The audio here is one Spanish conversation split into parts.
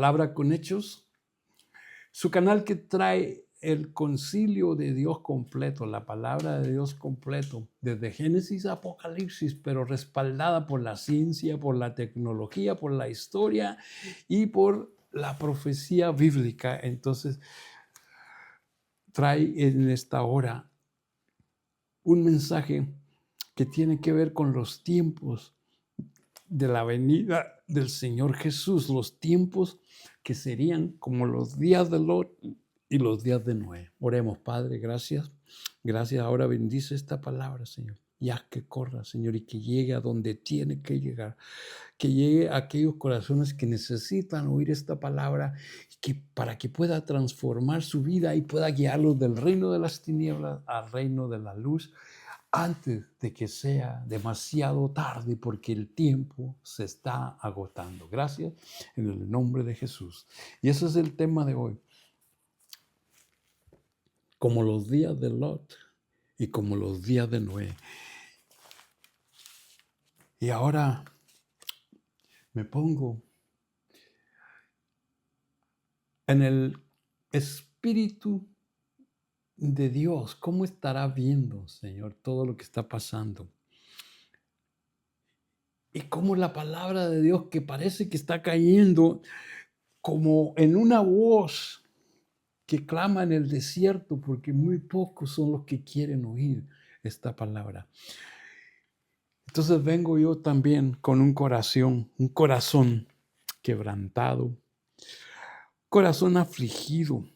Palabra con Hechos, su canal que trae el concilio de Dios completo, la palabra de Dios completo, desde Génesis a Apocalipsis, pero respaldada por la ciencia, por la tecnología, por la historia y por la profecía bíblica. Entonces, trae en esta hora un mensaje que tiene que ver con los tiempos de la venida del Señor Jesús, los tiempos que serían como los días de Lot y los días de Noé. Oremos, Padre, gracias. Gracias. Ahora bendice esta palabra, Señor. Y haz que corra, Señor, y que llegue a donde tiene que llegar. Que llegue a aquellos corazones que necesitan oír esta palabra, para que pueda transformar su vida y pueda guiarlos del reino de las tinieblas al reino de la luz, antes de que sea demasiado tarde, porque el tiempo se está agotando. Gracias en el nombre de Jesús. Y ese es el tema de hoy. Como los días de Lot y como los días de Noé. Y ahora me pongo en el espíritu de Dios. ¿Cómo estará viendo, Señor, todo lo que está pasando? Y cómo la palabra de Dios, que parece que está cayendo como en una voz que clama en el desierto, porque muy pocos son los que quieren oír esta palabra. Entonces vengo yo también con un corazón quebrantado, corazón afligido,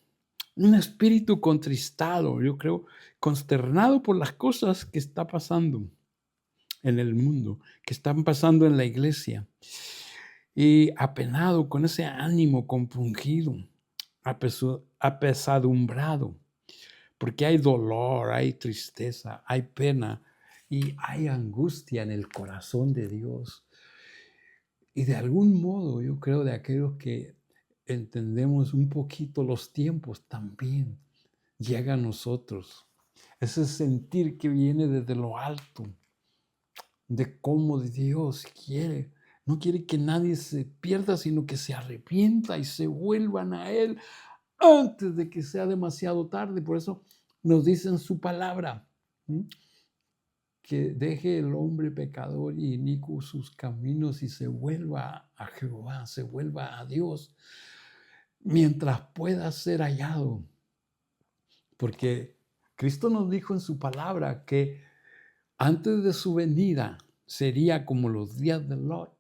un espíritu contristado, yo creo, consternado por las cosas que está pasando en el mundo, que están pasando en la iglesia, y apenado, con ese ánimo compungido, apesadumbrado, porque hay dolor, hay tristeza, hay pena y hay angustia en el corazón de Dios. Y de algún modo, yo creo, de aquellos que entendemos un poquito los tiempos, también llega a nosotros ese sentir que viene desde lo alto, de cómo Dios no quiere que nadie se pierda, sino que se arrepienta y se vuelvan a Él antes de que sea demasiado tarde. Por eso nos dice en su palabra, que deje el hombre pecador y inicuo sus caminos y se vuelva a Jehová, se vuelva a Dios, mientras pueda ser hallado. Porque Cristo nos dijo en su palabra que antes de su venida sería como los días de Lot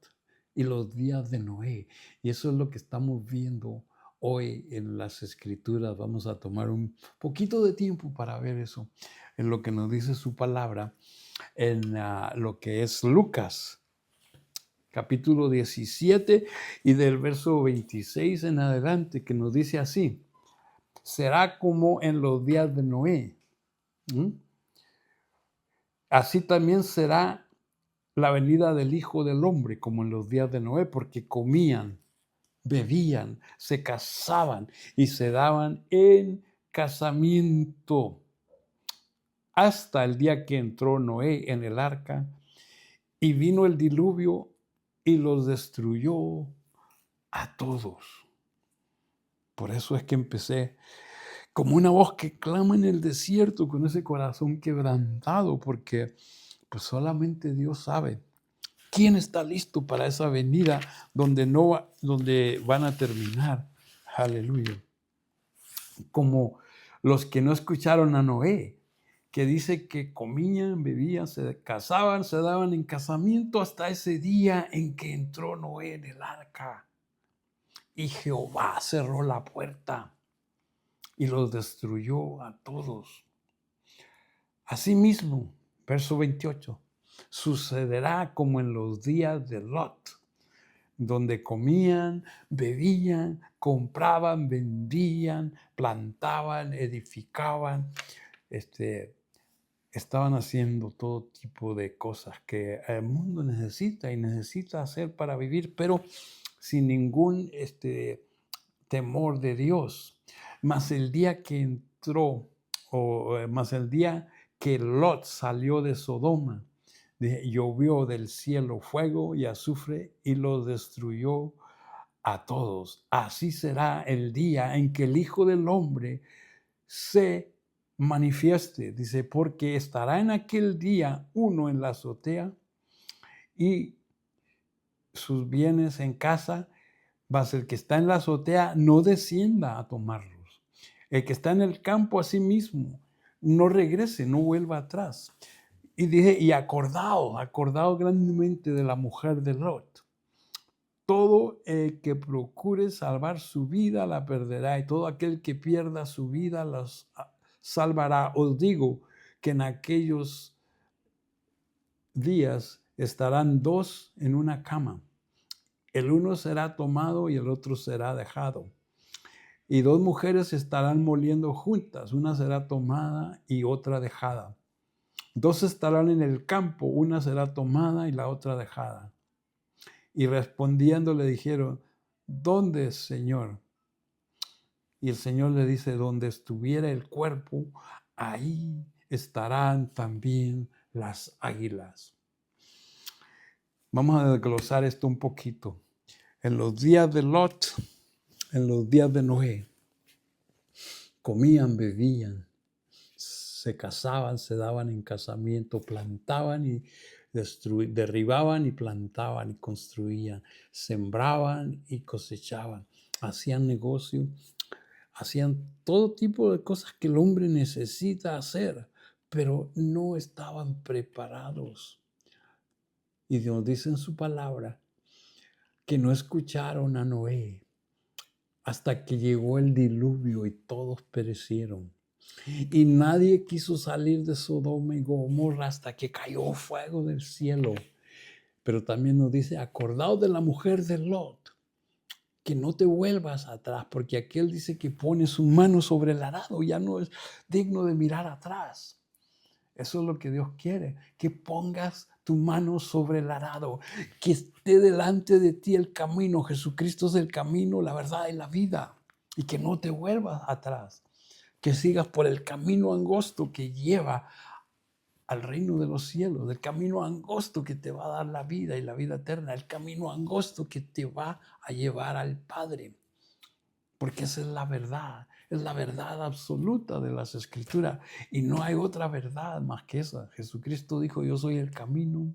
y los días de Noé. Y eso es lo que estamos viendo hoy en las Escrituras. Vamos a tomar un poquito de tiempo para ver eso, en lo que nos dice su palabra, en lo que es Lucas, capítulo 17, y del verso 26 en adelante, que nos dice así: será como en los días de Noé. Así también será la venida del Hijo del Hombre, como en los días de Noé, porque comían, bebían, se casaban y se daban en casamiento, hasta el día que entró Noé en el arca y vino el diluvio y los destruyó a todos. Por eso es que empecé como una voz que clama en el desierto, con ese corazón quebrantado, porque pues solamente Dios sabe quién está listo para esa venida donde van a terminar. Aleluya. Como los que no escucharon a Noé, que dice que comían, bebían, se casaban, se daban en casamiento hasta ese día en que entró Noé en el arca. Y Jehová cerró la puerta y los destruyó a todos. Asimismo, verso 28, sucederá como en los días de Lot, donde comían, bebían, compraban, vendían, plantaban, edificaban, estaban haciendo todo tipo de cosas que el mundo necesita y necesita hacer para vivir, pero sin ningún temor de Dios. Mas el día que entró, más el día que Lot salió de Sodoma, llovió del cielo fuego y azufre y los destruyó a todos. Así será el día en que el Hijo del Hombre se manifieste. Dice, porque estará en aquel día uno en la azotea y sus bienes en casa, mas el que está en la azotea no descienda a tomarlos. El que está en el campo asimismo no regrese, no vuelva atrás. Y dije, y acordado grandemente de la mujer de Lot. Todo el que procure salvar su vida la perderá, y todo aquel que pierda su vida la salvará. Os digo que en aquellos días estarán dos en una cama. El uno será tomado y el otro será dejado. Y dos mujeres estarán moliendo juntas, una será tomada y otra dejada. Dos estarán en el campo, una será tomada y la otra dejada. Y respondiendo le dijeron, ¿dónde, Señor? Y el Señor le dice, donde estuviera el cuerpo, ahí estarán también las águilas. Vamos a desglosar esto un poquito. En los días de Lot, en los días de Noé, comían, bebían, se casaban, se daban en casamiento, plantaban y derribaban y plantaban y construían, sembraban y cosechaban, hacían negocio, hacían todo tipo de cosas que el hombre necesita hacer, pero no estaban preparados. Y Dios dice en su palabra que no escucharon a Noé hasta que llegó el diluvio y todos perecieron. Y nadie quiso salir de Sodoma y Gomorra hasta que cayó fuego del cielo. Pero también nos dice, acordaos de la mujer de Lot, que no te vuelvas atrás, porque aquel dice que pone su mano sobre el arado, ya no es digno de mirar atrás. Eso es lo que Dios quiere, que pongas tu mano sobre el arado, que esté delante de ti el camino. Jesucristo es el camino, la verdad y la vida, y que no te vuelvas atrás, que sigas por el camino angosto que lleva al reino de los cielos, el camino angosto que te va a dar la vida y la vida eterna, el camino angosto que te va a llevar al Padre. Porque esa es la verdad absoluta de las Escrituras. Y no hay otra verdad más que esa. Jesucristo dijo, yo soy el camino,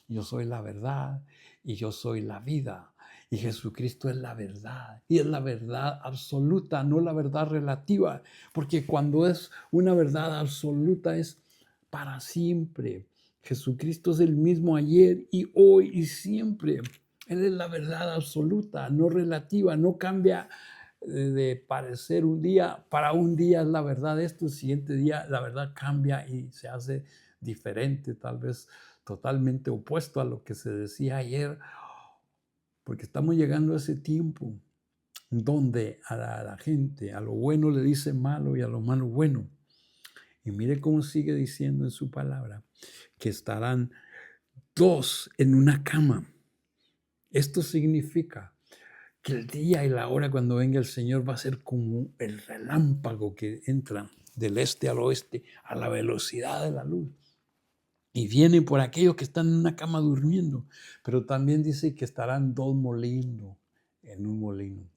yo soy la verdad y yo soy la vida. Y Jesucristo es la verdad. Y es la verdad absoluta, no la verdad relativa. Porque cuando es una verdad absoluta es para siempre. Jesucristo es el mismo ayer y hoy y siempre. Él es la verdad absoluta, no relativa, no cambia de parecer un día, para un día es la verdad esto, el siguiente día la verdad cambia y se hace diferente, tal vez totalmente opuesto a lo que se decía ayer, porque estamos llegando a ese tiempo donde a la gente, a lo bueno le dice malo y a lo malo bueno. Y mire cómo sigue diciendo en su palabra, que estarán dos en una cama. Esto significa que el día y la hora cuando venga el Señor va a ser como el relámpago que entra del este al oeste a la velocidad de la luz. Y viene por aquellos que están en una cama durmiendo. Pero también dice que estarán dos moliendo en un molino.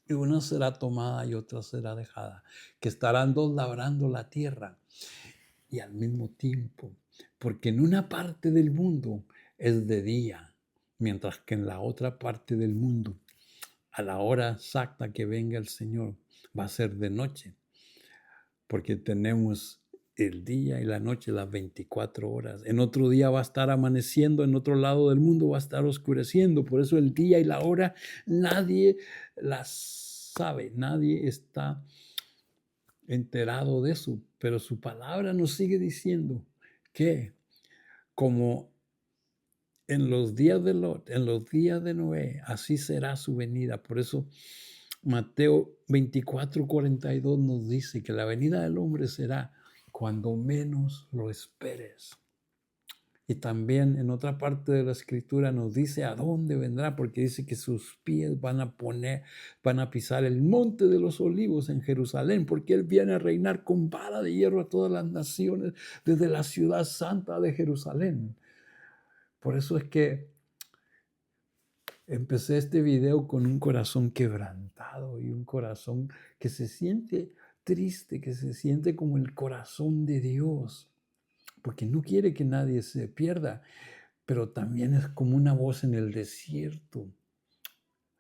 Y una será tomada y otra será dejada. Que estarán dos labrando la tierra. Y al mismo tiempo, porque en una parte del mundo es de día, mientras que en la otra parte del mundo a la hora exacta que venga el Señor, va a ser de noche, porque tenemos el día y la noche, las 24 horas. En otro día va a estar amaneciendo, en otro lado del mundo va a estar oscureciendo. Por eso el día y la hora nadie las sabe, nadie está enterado de eso. Pero su palabra nos sigue diciendo que como en los días de Lot, en los días de Noé, así será su venida. Por eso Mateo 24:42 nos dice que la venida del hombre será cuando menos lo esperes. Y también en otra parte de la escritura nos dice a dónde vendrá, porque dice que sus pies van a pisar el monte de los olivos en Jerusalén, porque él viene a reinar con vara de hierro a todas las naciones desde la ciudad santa de Jerusalén. Por eso es que Empecé este video con un corazón quebrantado y un corazón que se siente triste, que se siente como el corazón de Dios, porque no quiere que nadie se pierda, pero también es como una voz en el desierto.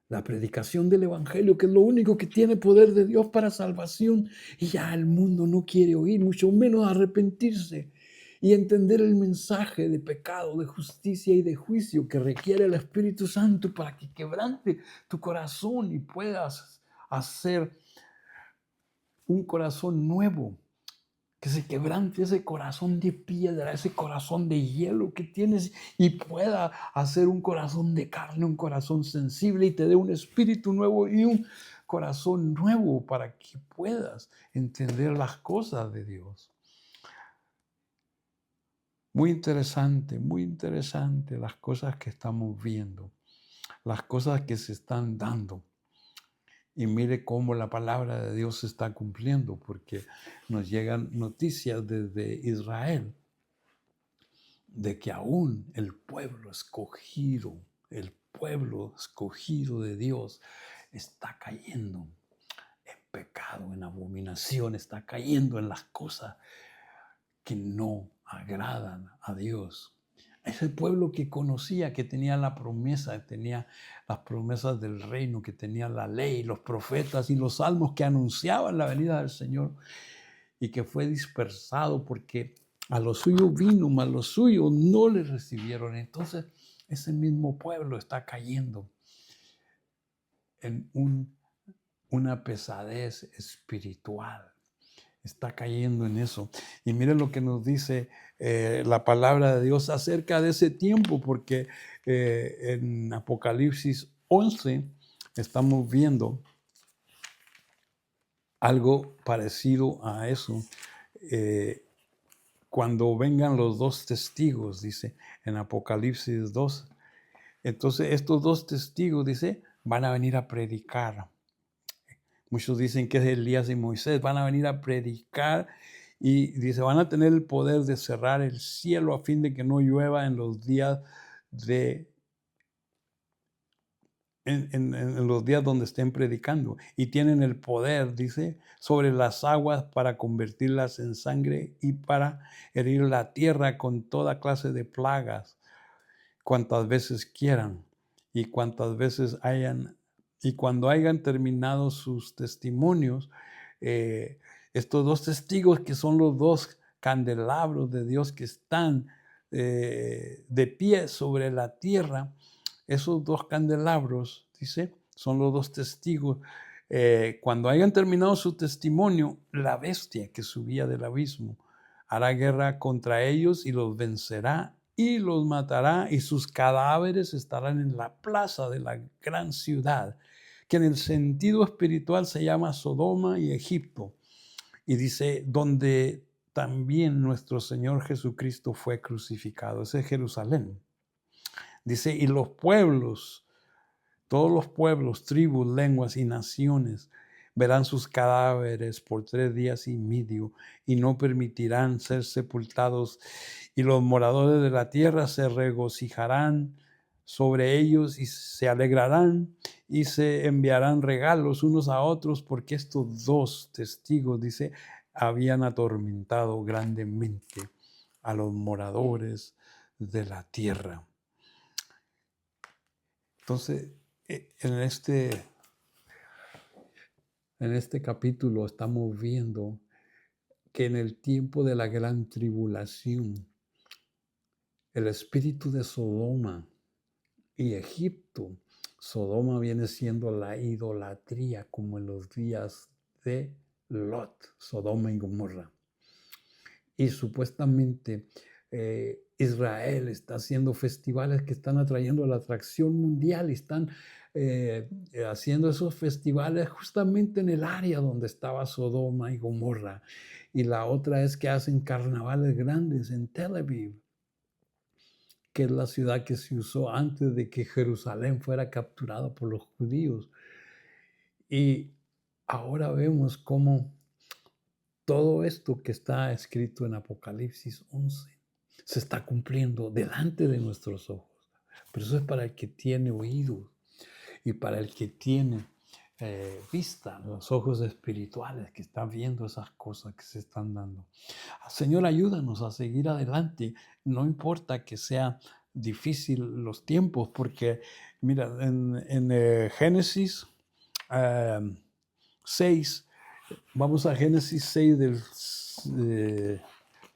La predicación del Evangelio, que es lo único que tiene poder de Dios para salvación, y ya el mundo no quiere oír, mucho menos arrepentirse y entender el mensaje de pecado, de justicia y de juicio que requiere el Espíritu Santo para que quebrante tu corazón y puedas hacer un corazón nuevo, que se quebrante ese corazón de piedra, ese corazón de hielo que tienes y pueda hacer un corazón de carne, un corazón sensible y te dé un espíritu nuevo y un corazón nuevo para que puedas entender las cosas de Dios. Muy interesante las cosas que estamos viendo, las cosas que se están dando. Y mire cómo la palabra de Dios se está cumpliendo, porque nos llegan noticias desde Israel de que aún el pueblo escogido de Dios está cayendo en pecado, en abominación, está cayendo en las cosas que no agradan a Dios. Ese pueblo que conocía, que tenía la promesa, tenía las promesas del reino, que tenía la ley, los profetas y los salmos que anunciaban la venida del Señor y que fue dispersado porque a los suyos vino, mas los suyos no le recibieron. Entonces, ese mismo pueblo está cayendo en una pesadez espiritual. Está cayendo en eso. Y miren lo que nos dice la palabra de Dios acerca de ese tiempo, porque en Apocalipsis 11 estamos viendo algo parecido a eso. Cuando vengan los dos testigos, dice en Apocalipsis 2. Entonces estos dos testigos, dice, van a venir a predicar. Muchos dicen que es Elías y Moisés, van a venir a predicar y dice, van a tener el poder de cerrar el cielo a fin de que no llueva en los días en los días donde estén predicando. Y tienen el poder, dice, sobre las aguas para convertirlas en sangre y para herir la tierra con toda clase de plagas, cuantas veces quieran y cuantas veces hayan. Y cuando hayan terminado sus testimonios, estos dos testigos que son los dos candelabros de Dios que están de pie sobre la tierra, esos dos candelabros, dice, son los dos testigos. Cuando hayan terminado su testimonio, la bestia que subía del abismo hará guerra contra ellos y los vencerá y los matará, y sus cadáveres estarán en la plaza de la gran ciudad, que en el sentido espiritual se llama Sodoma y Egipto. Y dice, donde también nuestro Señor Jesucristo fue crucificado. Ese es Jerusalén. Dice, y los pueblos, todos los pueblos, tribus, lenguas y naciones verán sus cadáveres por 3 días y medio y no permitirán ser sepultados. Y los moradores de la tierra se regocijarán sobre ellos y se alegrarán y se enviarán regalos unos a otros, porque estos dos testigos, dice, habían atormentado grandemente a los moradores de la tierra. Entonces, en este capítulo estamos viendo que en el tiempo de la gran tribulación, el espíritu de Sodoma y Egipto, Sodoma viene siendo la idolatría como en los días de Lot, Sodoma y Gomorra. Y supuestamente Israel está haciendo festivales que están atrayendo la atracción mundial y están haciendo esos festivales justamente en el área donde estaba Sodoma y Gomorra. Y la otra es que hacen carnavales grandes en Tel Aviv, que es la ciudad que se usó antes de que Jerusalén fuera capturada por los judíos. Y ahora vemos cómo todo esto que está escrito en Apocalipsis 11 se está cumpliendo delante de nuestros ojos. Pero eso es para el que tiene oídos. y para el que tiene vista, los ojos espirituales que están viendo esas cosas que se están dando. Señor, ayúdanos a seguir adelante, no importa que sea difícil los tiempos, porque mira, en Génesis 6, vamos a Génesis 6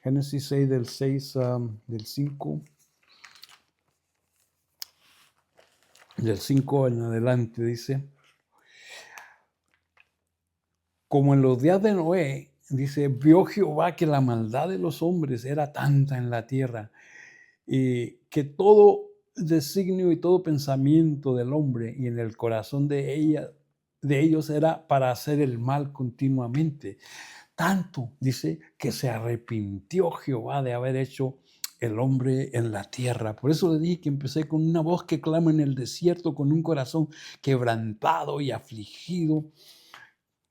Génesis 6 del 6 del 5. Del 5 en adelante dice, como en los días de Noé, dice, vio Jehová que la maldad de los hombres era tanta en la tierra, y que todo designio y todo pensamiento del hombre y en el corazón de ellos era para hacer el mal continuamente. Tanto, dice, que se arrepintió Jehová de haber hecho el hombre en la tierra. Por eso le dije que empecé con una voz que clama en el desierto, con un corazón quebrantado y afligido,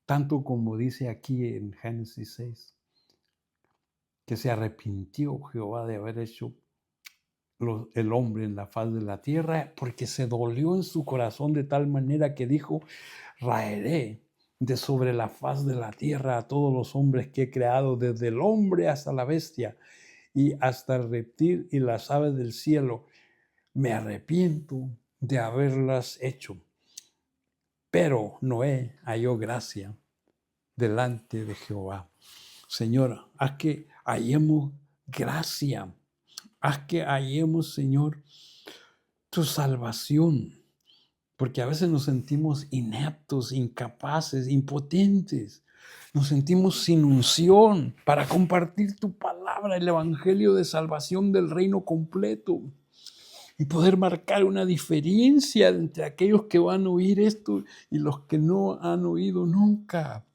tanto como dice aquí en Génesis 6, que se arrepintió Jehová de haber hecho el hombre en la faz de la tierra, porque se dolió en su corazón de tal manera que dijo, raeré de sobre la faz de la tierra a todos los hombres que he creado, desde el hombre hasta la bestia y hasta el reptil y las aves del cielo. Me arrepiento de haberlas hecho. Pero Noé halló gracia delante de Jehová. Señor, haz que hallemos gracia. Haz que hallemos, Señor, tu salvación. Porque a veces nos sentimos ineptos, incapaces, impotentes. Nos sentimos sin unción para compartir tu palabra, el evangelio de salvación del reino completo. Y poder marcar una diferencia entre aquellos que van a oír esto y los que no han oído nunca.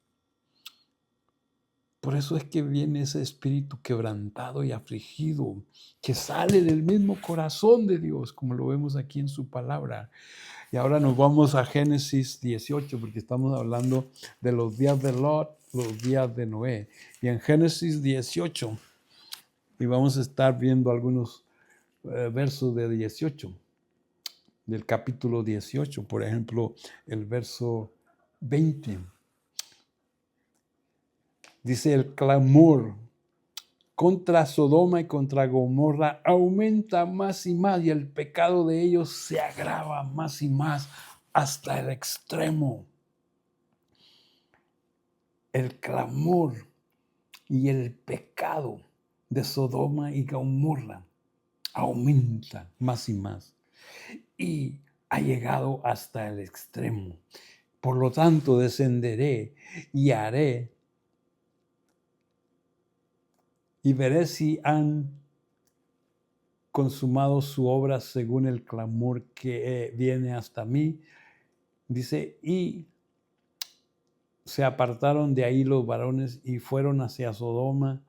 Por eso es que viene ese espíritu quebrantado y afligido que sale del mismo corazón de Dios, como lo vemos aquí en su palabra. Y ahora nos vamos a Génesis 18, porque estamos hablando de los días de Lot, los días de Noé. Y en Génesis 18, y vamos a estar viendo algunos versos de 18, del capítulo 18, por ejemplo, el verso 20. Dice, el clamor contra Sodoma y contra Gomorra aumenta más y más, y el pecado de ellos se agrava más y más hasta el extremo. El clamor y el pecado de Sodoma y Gomorra aumenta más y más, y ha llegado hasta el extremo. Por lo tanto, descenderé y haré y veré si han consumado su obra según el clamor que viene hasta mí. Dice, y se apartaron de ahí los varones y fueron hacia Sodoma,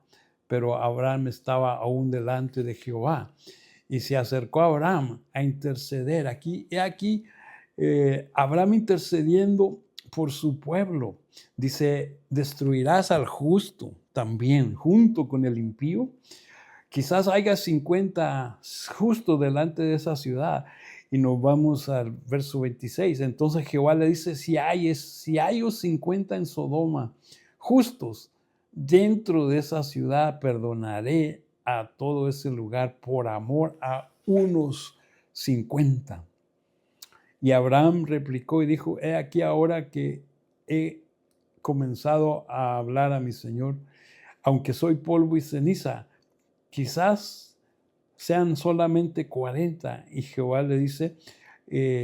pero Abraham estaba aún delante de Jehová. Y se acercó a Abraham a interceder. Aquí, Abraham intercediendo por su pueblo. Dice, destruirás al justo también, junto con el impío. Quizás haya 50 justos delante de esa ciudad. Y nos vamos al verso 26. Entonces Jehová le dice, si hay 50 en Sodoma, justos, dentro de esa ciudad perdonaré a todo ese lugar por amor a unos 50. Y Abraham replicó y dijo, he aquí ahora que he comenzado a hablar a mi Señor, aunque soy polvo y ceniza, quizás sean solamente 40. Y Jehová le dice,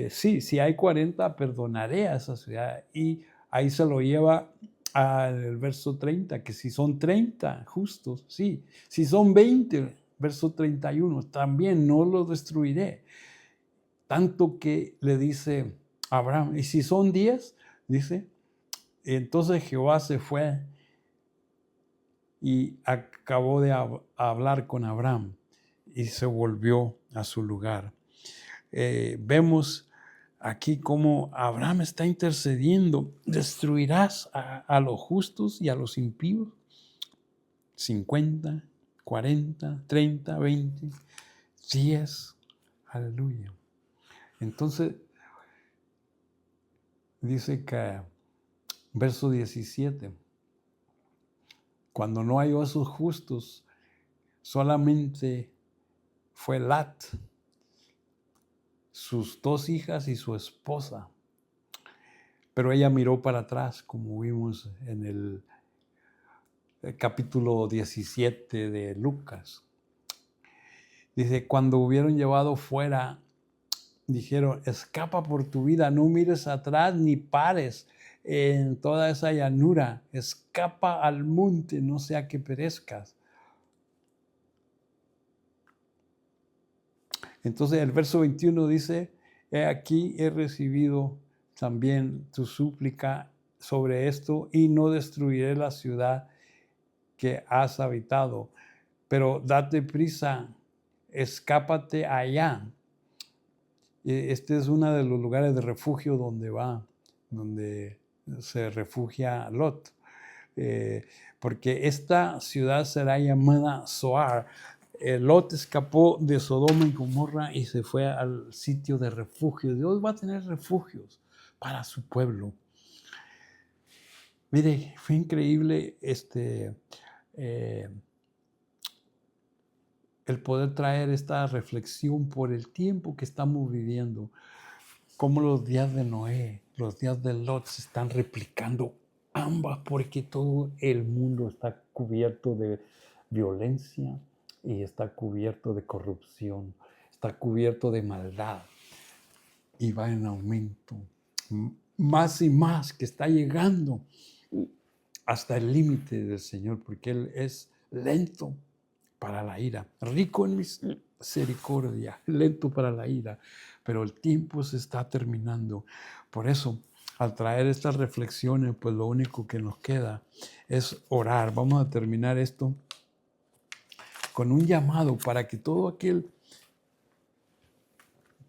sí, si hay 40, perdonaré a esa ciudad. Y ahí se lo lleva al verso 30, que si son 30 justos, sí. Si son 20, verso 31, también no lo destruiré. Tanto que le dice Abraham, y si son 10, dice, entonces Jehová se fue y acabó de hablar con Abraham y se volvió a su lugar. Vemos aquí cómo Abraham está intercediendo. ¿Destruirás a los justos y a los impíos? 50, 40, 30, 20, 10. Aleluya. Entonces, Dice que, verso 17, cuando no halló a sus justos, solamente fue Lat, sus 2 hijas y su esposa. Pero ella miró para atrás, como vimos en el capítulo 17 de Lucas. Dice, cuando hubieron llevado fuera, dijeron, escapa por tu vida, no mires atrás ni pares en toda esa llanura, escapa al monte, no sea que perezcas. Entonces el verso 21 dice, he aquí he recibido también tu súplica sobre esto y no destruiré la ciudad que has habitado, pero date prisa, escápate allá. Este es uno de los lugares de refugio donde se refugia Lot. Porque esta ciudad será llamada Zoar. Lot escapó de Sodoma y Gomorra y se fue al sitio de refugio. Dios va a tener refugios para su pueblo. Mire, fue increíble el poder traer esta reflexión por el tiempo que estamos viviendo. Como los días de Noé, los días de Lot se están replicando ambas porque todo el mundo está cubierto de violencia y está cubierto de corrupción, está cubierto de maldad y va en aumento. Más y más que está llegando hasta el límite del Señor porque Él es lento para la ira, rico en misericordia, lento para la ira, pero el tiempo se está terminando. Por eso, al traer estas reflexiones, pues lo único que nos queda es orar. Vamos a terminar esto con un llamado para que todo aquel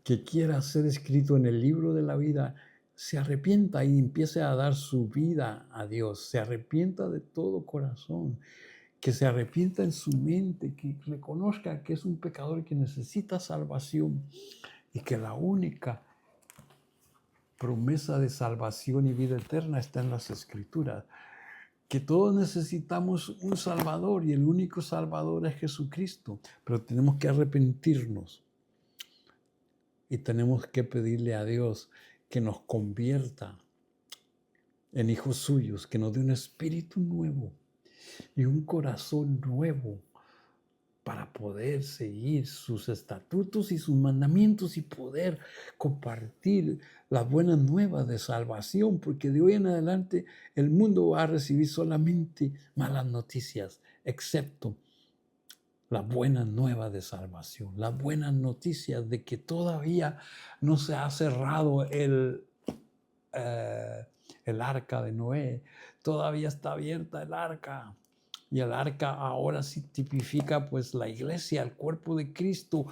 que quiera ser escrito en el libro de la vida se arrepienta y empiece a dar su vida a Dios, se arrepienta de todo corazón, que se arrepienta en su mente, que reconozca que es un pecador que necesita salvación y que la única promesa de salvación y vida eterna está en las Escrituras. Que todos necesitamos un Salvador y el único Salvador es Jesucristo, pero tenemos que arrepentirnos y tenemos que pedirle a Dios que nos convierta en hijos suyos, que nos dé un espíritu nuevo y un corazón nuevo para poder seguir sus estatutos y sus mandamientos y poder compartir las buenas nuevas de salvación, porque de hoy en adelante el mundo va a recibir solamente malas noticias, excepto las buenas nuevas de salvación, las buenas noticias de que todavía no se ha cerrado el arca de Noé, todavía está abierta el arca. Y el arca ahora sí tipifica pues la iglesia, el cuerpo de Cristo,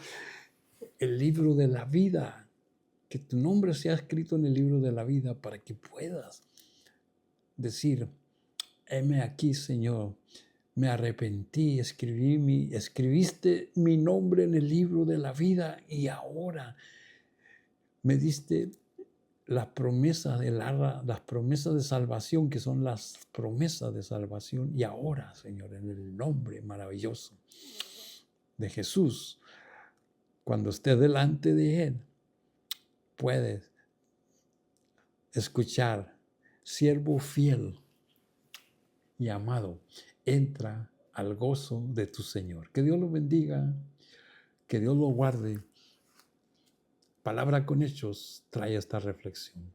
el libro de la vida. Que tu nombre sea escrito en el libro de la vida para que puedas decir, heme aquí, Señor, me arrepentí, escribiste mi nombre en el libro de la vida y ahora me diste las promesas de salvación, que son las promesas de salvación. Y ahora, Señor, en el nombre maravilloso de Jesús, cuando estés delante de Él, puedes escuchar, siervo fiel y amado, entra al gozo de tu Señor. Que Dios lo bendiga, que Dios lo guarde. Palabra con hechos trae esta reflexión.